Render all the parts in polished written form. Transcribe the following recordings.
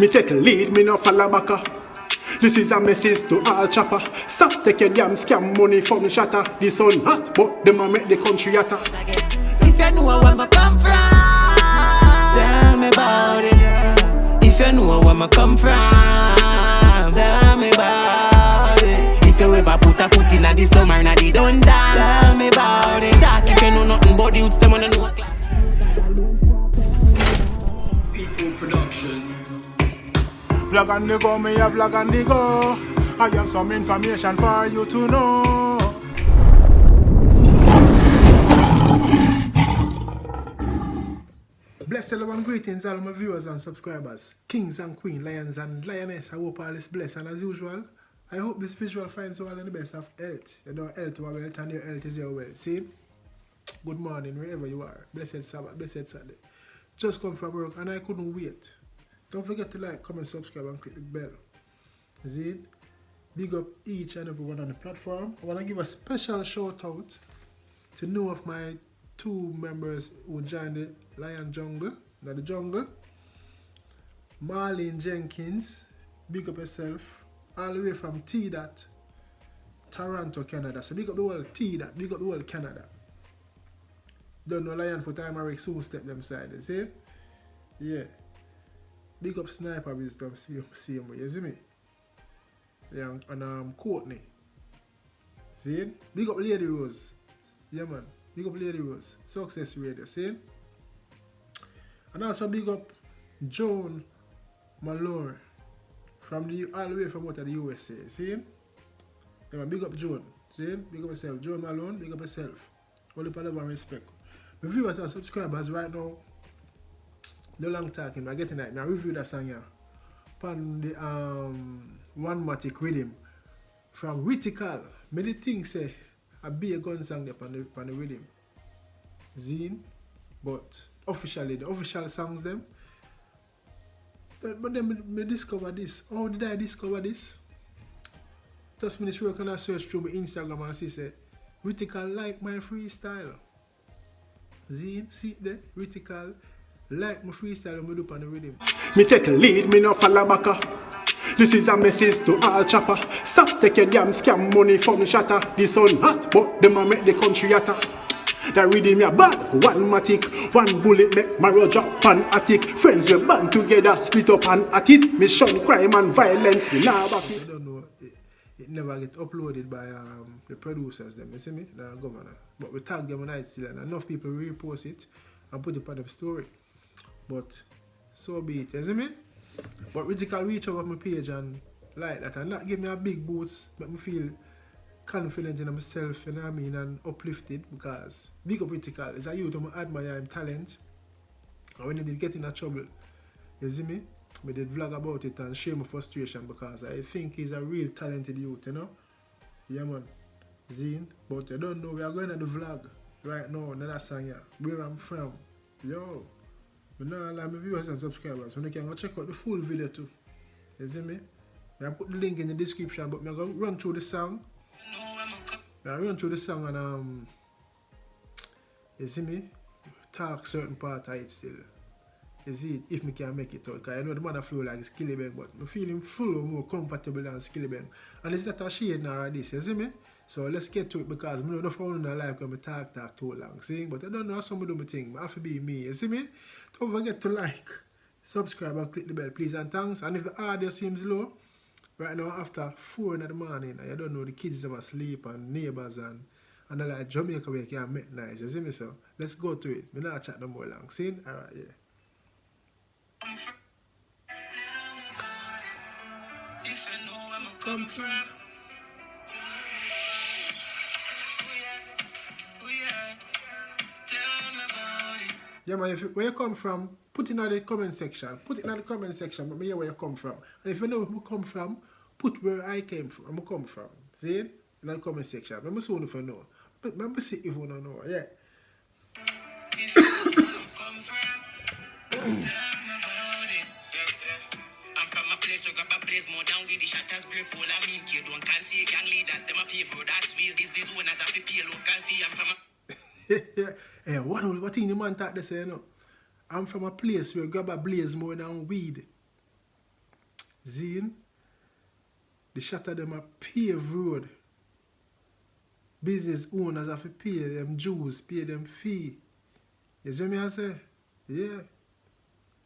Me take a lead, me no follow backer. This is a message to all chopper. Stop take your damn scam money from shatter. The sun hot, but them a make the country hotter. If you know where me come from, tell me about it. If you know where me come from, tell me about it. If you ever put a foot in a the summer in a the dungeon, tell me about it. Talk if you know nothing about the youths, them wanna know a class. People production. Vlog on the go, me a vlog on the go. I have some information for you to know. Blessed love and greetings all my viewers and subscribers, kings and queens, lions and lioness. I hope all is blessed, and as usual, I hope this visual finds you all in the best of health. You know, health is our wealth and your health is your wealth. See? Good morning wherever you are. Blessed Sabbath, blessed Sunday. Just come from work and I couldn't wait. Don't forget to like, comment, subscribe and click the bell. See? Big up each and everyone on the platform. I want to give a special shout out to two of my two members who joined the Lion Jungle, the jungle. Marlene Jenkins, big up yourself, all the way from T-Dot, Toronto, Canada. So big up the whole T-Dot, big up the whole Canada. Don't know Lion for time, Eric soon step them side, you see? Yeah. Big up Sniper Wisdom, same way, you see me? Yeah, and Courtney. See? Big up Lady Rose. Yeah, man. Big up Lady Rose. Success Radio, see? And also big up Joan Malone from all the way from out of the USA, see? Yeah, man. Big up Joan. See? Big up yourself. Joan Malone, big up yourself. All the love and respect. My viewers and subscribers right now, no long talking, I'm getting it. I review that song here. On the 1Matik rhythm from Rytikal. Many things say a be a gun song there on the rhythm. Zine, but officially, the official songs them. But then me discover this. How did I discover this? Just finish work and I search through my Instagram and see say Rytikal like my freestyle. Zine, see there, Rytikal like my freestyle and me do on the rhythm. Me take a lead, me no follow backer. This is a message to all chopper. Stop take your damn scam money from shatter. The sun hot, but them a make the country hotter. That rhythm ya bad, 1Matik. One bullet make my drop pan attic. Friends we band together, split up and at it. Mission, crime and violence, me nah back it. I don't know, it never get uploaded by the producers them, you see me? The governor. But we tag them on it still and enough people repost it and put it on the story. But so be it, you see me? But Rytikal reach over my page and like that and that give me a big boost, make me feel confident in myself, you know what I mean, and uplifted because big up Rytikal is a youth who admire him talent. And when he did get in a trouble, you see me? I did vlog about it and share my frustration because I think he's a real talented youth, you know? Yeah man, Zine. But you don't know, we are going to the vlog right now, another song here, where I'm from. Yo. But now, like my viewers and subscribers, when you can go check out the full video too. You see me? I put the link in the description, but I'm going to run through the song. I run through the song and you see me? Talk certain part of it still. You see it, if I can make it out. Because I know the man flow like Skillibeng, but I feel him full more comfortable than Skillibeng. And it's not a shade now this, you see me? So let's get to it because I don't know if I want to like when I talk too long. See? But I don't know how some do my thing. I have to be me. You see me? Don't forget to like, subscribe and click the bell, please and thanks. And if the audio seems low, right now after 4 in the morning, I don't know, the kids them asleep and neighbors and I like Jamaica where you can make nice. You see me? So let's go to it. I'm not chat no more long. See? Alright, yeah. If you know where I come from. Yeah man, where you come from, put it in the comment section. Put it in the comment section, but me hear where you come from. And if you know where I come from, put where I come from. See? In the comment section. Remember soon if you know. Remember see if you don't know. Yeah. If you know where I come from, tell me about it. I'm from a place where grab a place more down with the shatters, break pole and mean kid. Don't can see gang leaders, them a pay for that's wheel. These owners have to pay local fee. I'm from a Hey, what thing the man talk they say, you know? I'm from a place where grab a blaze more than weed. Zine, the shatter them a pave road. Business owners have to pay them dues, pay them fee. You see me I say? Yeah.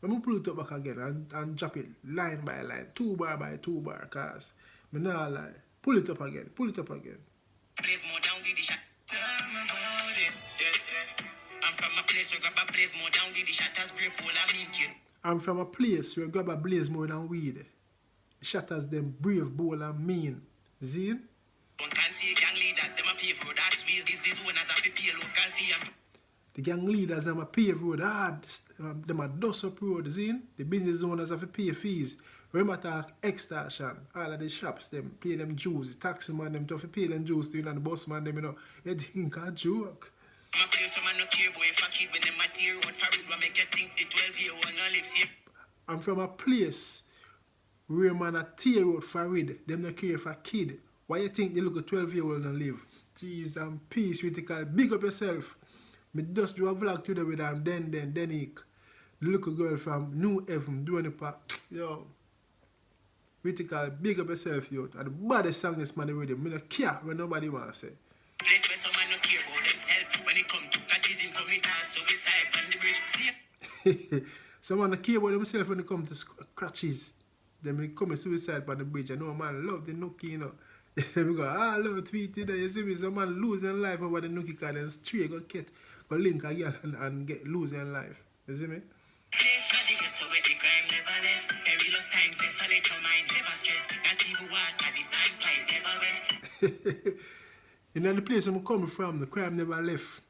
Let me pull it up back again and drop it line by line, 2 bar by 2 bar, cause me nah lie. Pull it up again, pull it up again. Place more down with the shot. Tell me about it. Yeah. I'm from a place where grab a place more down with the shatters break all I mean kid. I'm from a place where grab a blaze more than weed. Shatters them brave, bold and mean. Zine? One can see gang leaders, them a pay for that's real. These owners have to pay local fee. The gang leaders them a pave road hard. Them a dust up road, Zine. The business owners have to pay fees. Remember talk extortion. All of the shops them pay them dues. The taxi man them to have to pay them dues to you and the bus man them, you know. You think a joke. I'm a place where man no care boy if a kid when them a tear road for road make you think the 12-year-old no live safe. I'm from a place where man a tear out for rid. Them no care for kid. Why you think the little 12-year-old don't live? Jeez and peace, Rytikal. Big up yourself. Me just do a vlog today with them, then the little girl from New Heaven doing the part. Yo. Rytikal, big up yourself, yo. And the baddest song is man with him. Me no care when nobody wants to say. Place where some man no care about themselves. When it come to catches him come it so beside on the bridge. See? Someone no care about themselves when it comes to scratches. Then when it come to suicide on the bridge. I know man love the nookie, you know. Then we go, I love tweet, you know. You see me, some man losing life over the nookie card and straight go link a girl and get losing life. You see me? Place not the ghetto where the crime never left. Perilous times desolate your mind never stress. Not even water this time pipe never wet. In the place I'm coming from, the crime never left.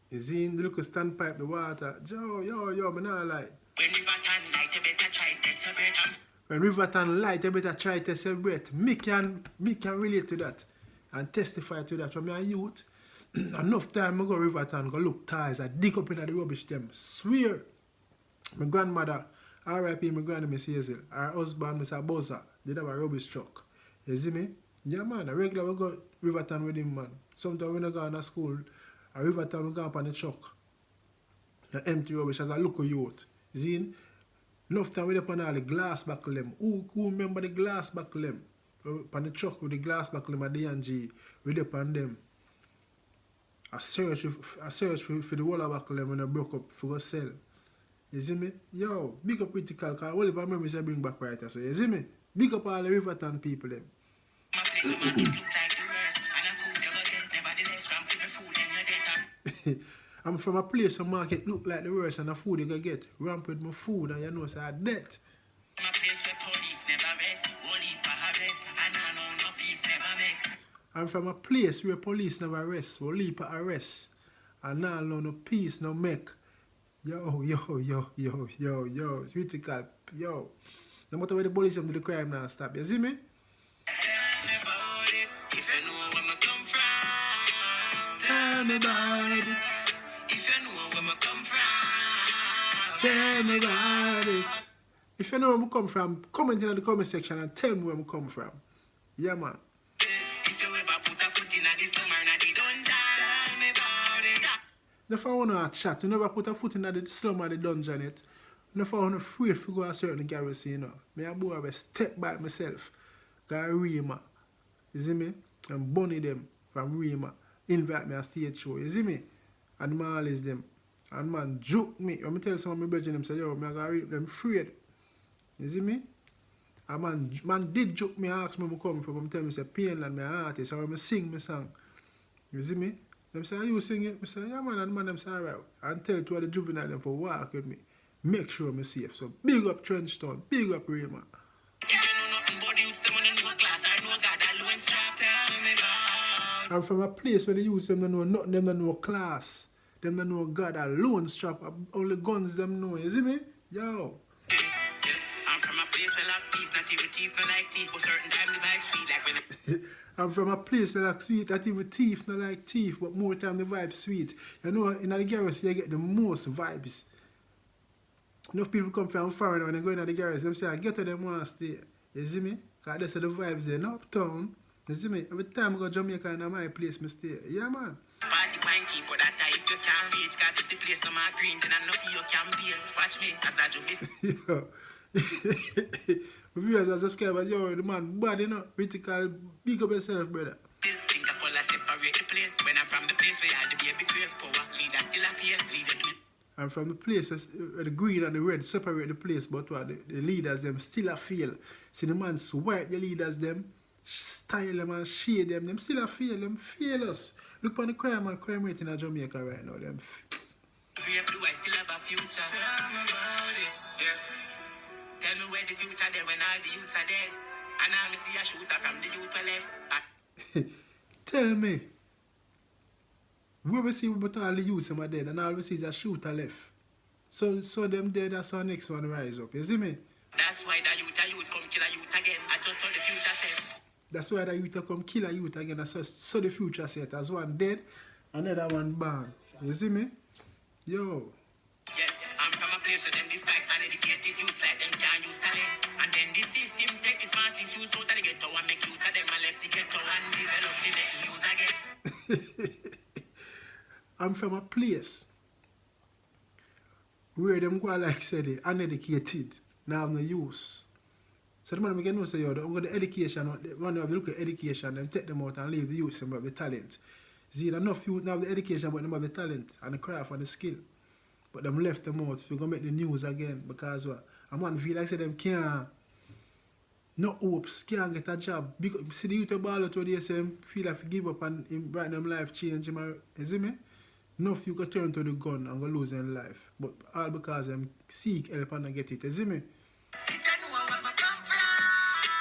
You see, the local standpipe, the water. Yo, man, I like. When river turn light, you better try test your breath. When river turn light, you better try test your breath. Me can relate to that and testify to that. From my youth, enough time I go river turn, go look ties, I dig up in the rubbish them. Swear. My grandmother, R.I.P. my grandma, Miss Hazel, her husband, Mr. Buzzer, did have a rubbish truck. You see me? Yeah, man, I regularly go Riverton with him, man. Sometimes when I go to school, a Riverton we go up on the truck. The empty rubbish as a local youth. See? Enough time we up on all the glass buckle them. Who remember the glass buckle them? On the truck with the glass buckle them at D&G. We up on them. I search for the wall buckle them when I broke up for go sell. You see me? Yo, big up Rytikal, because all of my memories I bring back right there. So you see me? Big up all the Riverton people them. My place where market look like the worst. And a food never get, nevertheless, from people food and your data. I'm from a place where market look like the worst and the food you can get. Ramp with my food and you know, so I debt. My place where police never rest. Only for arrest. And I know no peace never make. I'm from a place where police never arrest, only for arrest. And now know no peace no make. Yo, Rytikal, yo. No matter where the police come to the crime now stop. You see me? Tell me about it. If you know where I come from. Tell me about it. If you know where I come from. Tell me about it. If you know where I come from, comment in the comment section and tell me where I come from. Yeah, man. If you ever put a foot in the summer in the dungeon. Tell me about it. If I want to chat, you never put a foot in the slum or the dungeon yet. If I want to free to go a certain garrison, you know. Me a boy will step by myself. Go Rima. You see me? And bunny them from Rima. Invite me a stage show. You see me? And man always them. And man joke me. When I tell some of my brethren, them say, yo, me I rape them afraid. You see me? And man did joke me, ask me where I come from. I tell me, say, Painland, me an artist. Or I sing my song. You see me? Them say, are you singing? I say, yeah, man. And man, them say, all right. And tell it to all the juvenile them for walk with me. Make sure I'm safe. So big up Trenchtown, big up Rayman. If you know nothing about the youths, them on the new class, I know God alone strap. Tell me about. I'm from a place where the youths them don't know nothing, them don't know class. Them don't know God alone strap. Only guns them know. You see me? Yo. Yeah. I'm from a place where like peace, not even teeth, not like teeth, but certain time the vibe sweet like when I'm from a place where like sweet, not even teeth, not like teeth, but more time the vibe sweet. You know, in the garage you get the most vibes. Enough people come from foreign when they go in the garage, them say, I get to them want to stay. You see me? Because that's the vibes there in uptown. You see me? Every time I go to Jamaica and my place, I stay. Yeah, man. party wine keep, but that time if you can't reach, cause if the place no more green, then I know you can be. Watch me, as I do business. Yo, Viewers and subscribers, yo, the man bad, you know. Rytikal, big up yourself, brother. Think I call a separate the place. When I'm from the place where the baby crave power. Leader still a feel, leader do. And from the places, the green and the red separate the place, but what the leaders them still a feel. See the man swipe the leaders them, style them and shade them still a feel, them feel us. Look on the crime rate in Jamaica right now, them. Brave blue, I still have a future. Tell me about it. Yeah. Tell me where the future there when all the youths are dead. And now me see a shooter from the youth we left. Tell me. Where we see about all the youths are dead and all we see is a shooter left. So them dead, that's our next one rise up. You see me? That's why the youth come kill a youth again. I just saw the future says. That's why the youth come kill a youth again. So the future set. As one dead, another one born. You see me? Yo. Yeah, I'm from a place where them despise uneducated youths like them can't use talent. And then the system take the smartest youths out of the ghetto and make use of them and left the ghetto and develop the next news again. I'm from a place where them go like say they uneducated, now have no use. So the man can know say yo, the education, when you have to look at education, them take them out and leave the youth some of the talent. See, enough youth now have the education, but them have the talent and the craft and the skill. But them left them out if you go make the news again because what? A man feel like say them can't, no hopes, can't get a job. Because see the youth ball out they say feel like give up and write them life change. You see me? Enough you go turn to the gun and go lose their life. But all because them seek help and get it. You see me? If you know where I come from,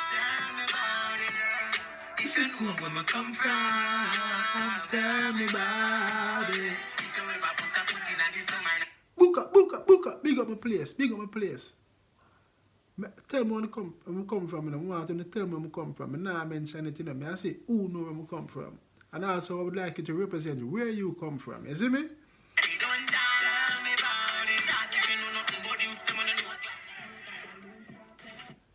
tell me about it. If you know where I come from, tell me about it. If you ever put a foot in this summer. Book up. Big up my place. Tell me where I come from. I want to tell me where I come from. I not mention it, you know. I say who know where I come from. And also I would like you to represent where you come from. You see me?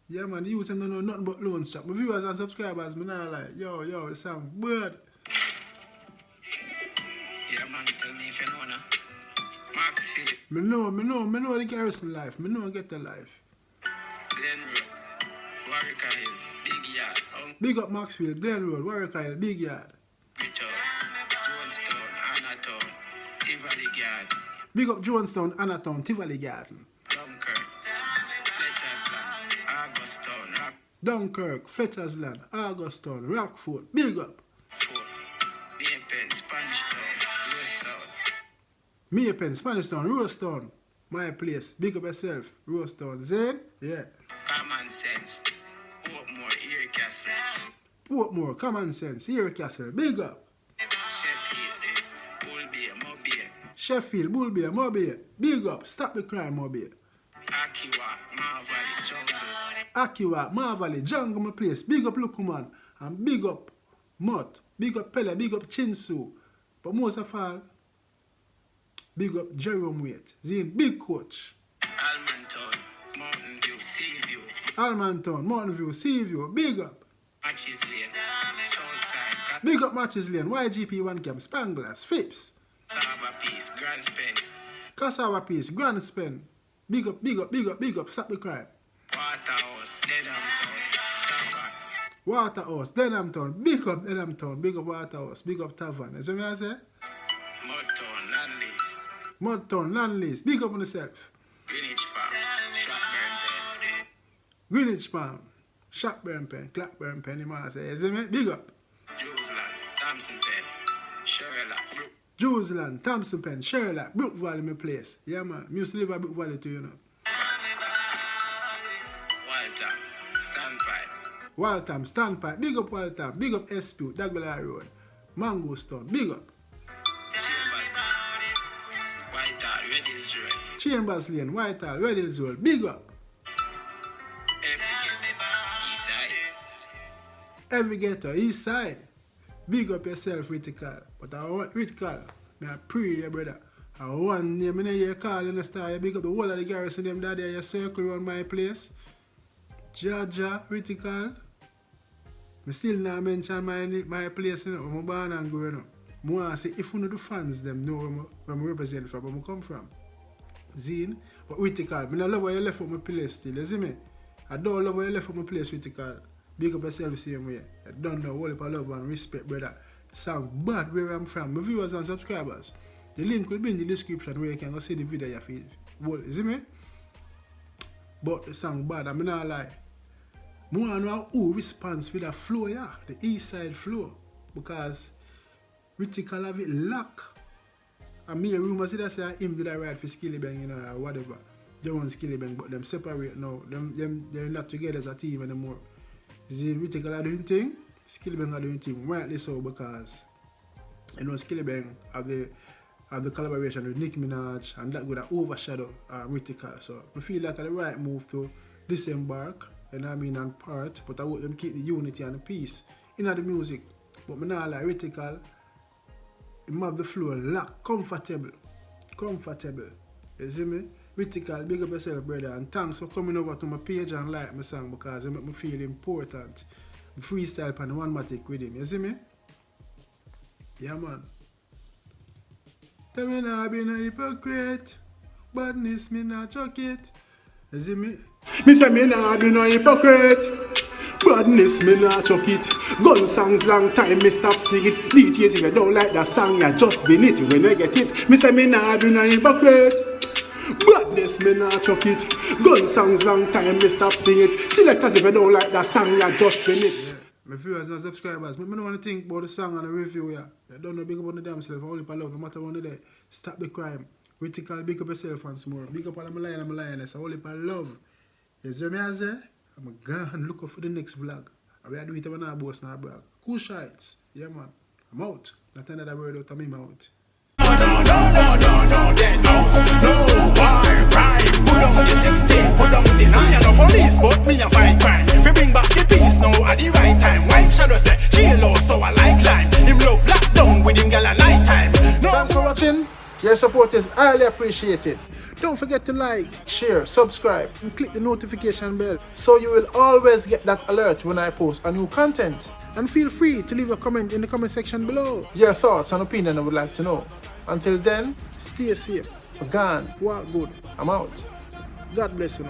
Yeah man, the youth don't know nothing but loan shop. My viewers and subscribers, me not like, yo, the song bird. Yeah man, tell me if you know now. Max Philip. Me know the garrison life. Me know get the life. Glen Road, Warwick Hill, Big Yard, Big up Maxwell, Glen Road, Warwick Hill, Big Yard. Richard, Jonestown, Anatown, Tivoli Garden, Big up Jonestown, Anatown, Tivoli Garden. Dunkirk, Fletchersland, Augustown, Rockford, big up. Maypen, Spanish Town, Rosestown. Maypen, Spanish Town, Rosestown. My place, big up yourself, Rosestown. Zen? Yeah. Common Sense, Portmore, Erie Castle. Portmore, Common Sense, Erie Castle, big up. Sheffield, Bullbear, Mobile. Sheffield, Bullbear, Mobile, big up. Stop the crime, Mobile. Akiwa, Marvally, Jungle. Akiwa, Marvally, Jungle, my place. Big up Lukuman. And big up Mott. Big up Pele. Big up Chinsu. But most of all, big up Jerome Waite. Zin, big coach. Almontown, Mountain View, Seaview. Almontown, Mountain View, Seaview. Big up. Matches Lane, Southside. Big up Matches Lane. YGP 1 Camp. Spanglers. Phipps. Cassava Peace, Grand Spen. Cassava Peace. Grand Spen. Big up. Stop the crime. Waterhouse, Denhamtown, Tavern. Waterhouse, Denhamtown. Big up Denhamtown. Big up Waterhouse. Big up Tavern. You see what I say? Mudtown, Landlease. Mudtown, Landlease. Big up on yourself. Greenwich Farm, Stratburn Pen. Greenwich Farm. Stratburn Pen. Clackburn Pen. You might say. You see me? Big up. Jewsland, Thompson Pen. Sherlock, Brook. Jewsland, Thompson Pen, Sherlock, Brook Valley, my place. Yeah, man. Me used to live at Brook Valley too, you know. Waltham, Standpipe, big up Waltham, big up SP, Dagola Road, Mango Stone, big up. Chambers Lane, Whitehall, Red Hills Road, big up. Every ghetto, Eastside, big up yourself, Rytikal. But I want Rytikal, I pray you, brother. I want name in your call in the star, you big up the whole of the garrison, them that there, you circle around my place. Jaja, Rytikal. I still not mention my place, you know, where I'm born and growing up. I want to say, if you know the fans, them know where I represent from, where I come from. Zine, But Rytikal, I love how you left out my place still, you see me? I don't love how you left out my place, Rytikal. Big up yourself the same way. I don't know, all of love and respect, brother. Sound bad where I'm from. My viewers and subscribers. The link will be in the description where you can go see the video you feel. Well, you see me? But the song bad, I'm not lie. I want to know who responds with the flow, yeah. The Eastside flow. Because Rytikal have it locked. And me, a rumor say that say him did I ride for Skillibeng, you know, or whatever. They want Skillibeng, but them separate now. They're not together as a team anymore. See, Rytikal are doing thing, Skillibeng are doing thing. Rightly so, because you know Skillibeng have the collaboration with Nicki Minaj, and that would have overshadow Rytikal. So I feel like the right move to disembark, you know what I mean, and part, but I want them keep the unity and the peace in the music. But me not like Rytikal. Him have the flow locked, comfortable. You see me? Rytikal, big up yourself, brother, and thanks for coming over to my page and like my song because it make me feel important. I freestyle on the 1Matik with him, you see me? Yeah, man. Tell me not be no hypocrite, badness me not chuck it. You see me? Me say me nah be no hypocrite. Badness me nah chuck it. Gun songs long time me stop sing it. DJs if you don't like that song you just bin it when you get it. Me say me nah be no hypocrite. Badness me nah chuck it. Gun songs long time me stop sing it. Selectors if you don't like that song you just bin it. Yeah. My viewers and subscribers, I don't want to think about the song and the review, yeah. I don't know big up on the damn self, only for love, no matter what day. Stop the crime. Rytikal, big up yourself once more. Big up all my lion and my lioness, only for love. You see me as I'm gone look up for the next vlog. I will do it when I boss now brag. Cool shites. Yeah man. I'm out. Not another word out of me mouth. No, dead house. No, why, right? Put down the 16, put down the 9. I'm no police, but me a fight crime. We bring back the peace now at the right time. White shadow say, she low, so I like lime. Him love lockdown with him gal at night time. No. Thanks for watching. Your support is highly appreciated. Don't forget to like, share, subscribe, and click the notification bell so you will always get that alert when I post a new content. And feel free to leave a comment in the comment section below. Your thoughts and opinion I would like to know. Until then, stay safe. Gone. Walk good. I'm out. God bless you.